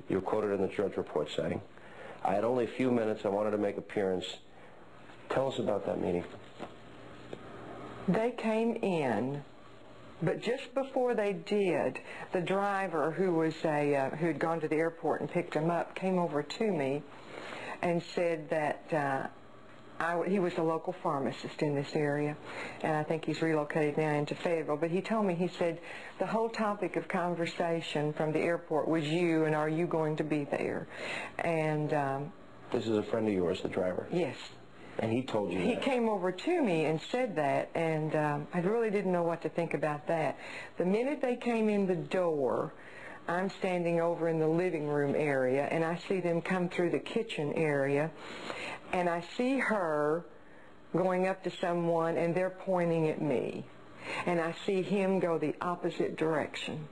you're quoted in the Drudge Report saying, I had only a few minutes, I wanted to make appearance. Tell us about that meeting. They came in, but just before they did, the driver who had gone to the airport and picked him up came over to me and said that he was a local pharmacist in this area, and I think he's relocated now into Fayetteville. But he told me, he said, the whole topic of conversation from the airport was you, and are you going to be there? And this is a friend of yours, the driver? Yes. And he told you He that? came over to me and said that, and I really didn't know what to think about that. The minute they came in the door, I'm standing over in the living room area, and I see them come through the kitchen area, and I see her going up to someone, and they're pointing at me. And I see him go the opposite direction.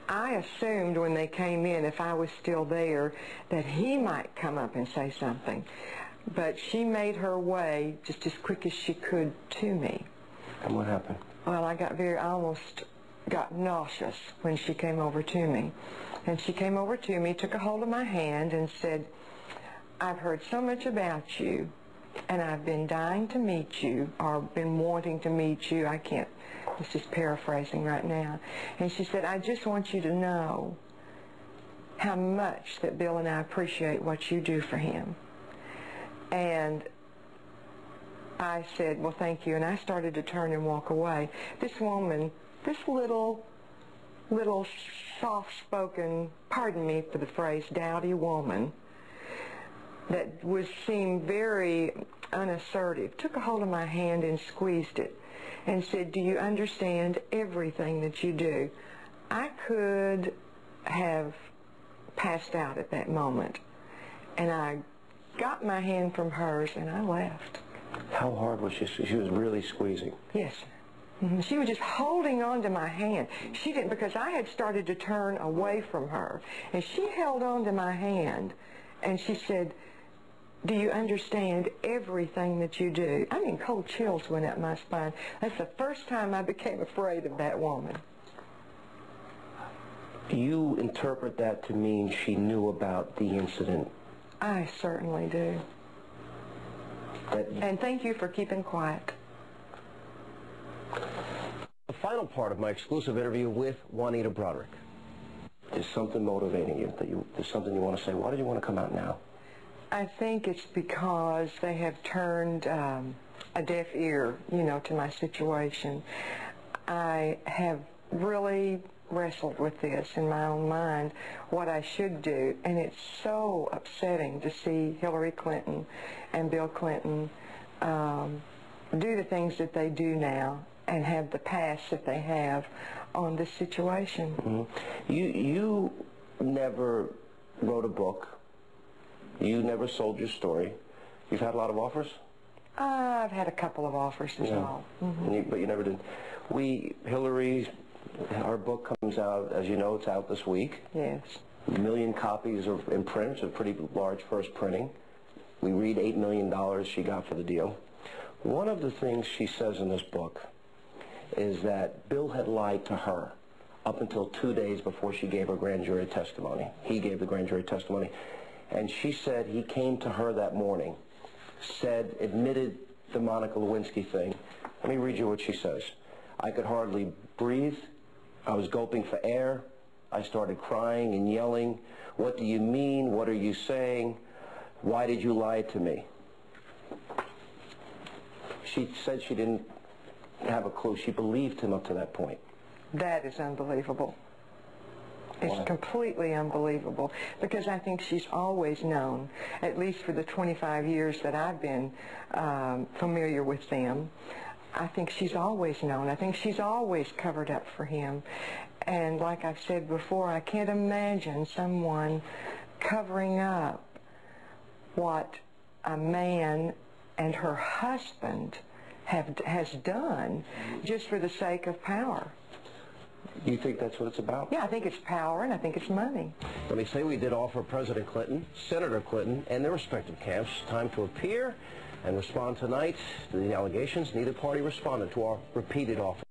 I assumed when they came in, if I was still there, that he might come up and say something. But she made her way just as quick as she could to me. And what happened? Well, I almost got nauseous when she came over to me. And she came over to me, took a hold of my hand, and said, I've heard so much about you, and I've been dying to meet you, or been wanting to meet you. I can't, it's just paraphrasing right now. And she said, I just want you to know how much that Bill and I appreciate what you do for him. And I said, well, thank you. And I started to turn and walk away. This woman, this little soft-spoken, pardon me for the phrase, dowdy woman, that seemed very unassertive, took a hold of my hand and squeezed it and said, do you understand everything that you do? I could have passed out at that moment, and I got my hand from hers and I left. How hard was she? She was really squeezing. Yes. She was just holding on to my hand. She didn't, because I had started to turn away from her, and she held on to my hand, and she said, do you understand everything that you do? I mean, cold chills went up my spine. That's the first time I became afraid of that woman. You interpret that to mean she knew about the incident? I certainly do. And thank you for keeping quiet. The final part of my exclusive interview with Juannita Broaddrick. Is something motivating you? There's something you want to say? Why did you want to come out now? I think it's because they have turned a deaf ear, to my situation. I have really wrestled with this in my own mind, what I should do, and it's so upsetting to see Hillary Clinton and Bill Clinton do the things that they do now and have the past that they have on this situation. Mm-hmm. You never wrote a book. You never sold your story. You've had a lot of offers? I've had a couple of offers as well. Mm-hmm. But you never did. Hillary, our book comes out, as you know, it's out this week. Yes. 1 million copies are in print. It's a pretty large first printing. We read $8 million she got for the deal. One of the things she says in this book is that Bill had lied to her up until 2 days before she gave her grand jury testimony. He gave the grand jury testimony. And she said he came to her that morning, admitted the Monica Lewinsky thing. Let me read you what she says. I could hardly breathe. I was gulping for air. I started crying and yelling. What do you mean? What are you saying? Why did you lie to me? She said she didn't have a clue. She believed him up to that point. That is unbelievable. It's completely unbelievable, because I think she's always known, at least for the 25 years that I've been familiar with them, I think she's always known. I think she's always covered up for him. And like I've said before, I can't imagine someone covering up what a man and her husband has done just for the sake of power. You think that's what it's about? Yeah, I think it's power, and I think it's money. Let me say we did offer President Clinton, Senator Clinton, and their respective camps time to appear and respond tonight to the allegations. Neither party responded to our repeated offer.